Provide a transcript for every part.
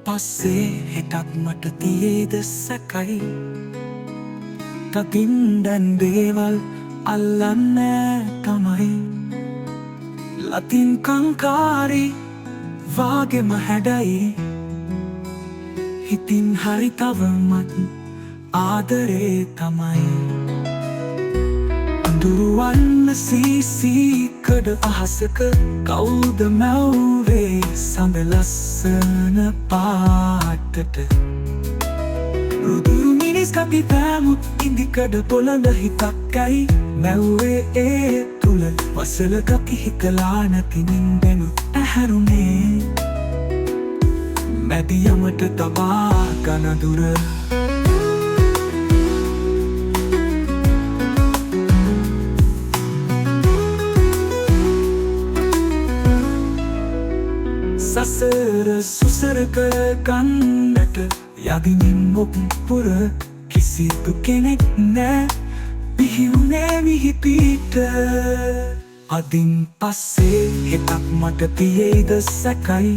පස්සේ හෙටක් මට තියේද සැකයි තකින් දැන් දේවල් අල්ලන්නෑ තමයි ලතින් කංකාරි වාගෙම හැඩයි හිතින් හරි තවමත් ආදරේ තමයි අඳුරුවන්න සීසීකඩ අහසක කවුද මැව්වේ සඳ ලස්සන පාටට රුදුරු මිනිස් කපි පෑමුත් ඉදිකඩ පොළඳ හිතක් ඇයි මැව්වේ ඒ තුළ වසලක පිහිකලා නැතිනින් බැනු ඇහැරුණේ මැදියමට තබා ගනදුර සසර සුසර කර ගන්නට යදිමින් මොක්පුර කිසිදු කෙනෙක් නෑ පිහිවුනේ විහිපීට අදින් පස්සේ හෙටක් මට තියේද සැකයි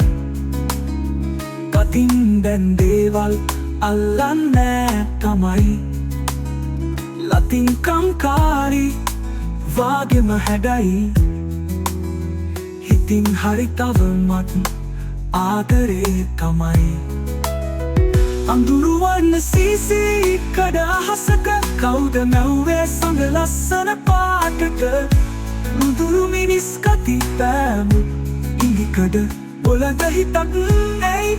කතින් දැන් දේවල් අල්ලන්නෑ තමයි ලතින් කංකාරි වාගෙම හැඩයි හිතින් හරි තවමත් ආදරේ තමයි අඳුරුවන්න සීසීකඩ අහසක කවුද මැව්වේ සඳ ලස්සන පාටට රුදුරු මිනිස් කති පෑමු ඉඟිකඩ බොළඳ හිතක් ඇයි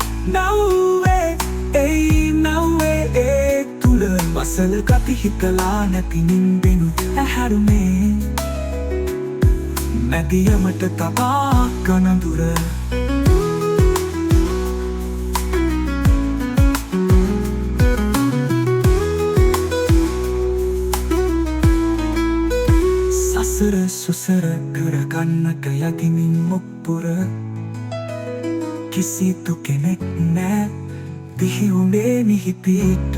නව්වේ ඒ තුළ වසල කති හිතලා නැතිනින් බෙනු ඇහැරුණේ මැදියමට තබා ගනදුර සසර සුසර කරගන්නට යතිමින් මොක්පුර කිසිදු කෙනෙක් නෑ පිහිවුනේ මිහිපීට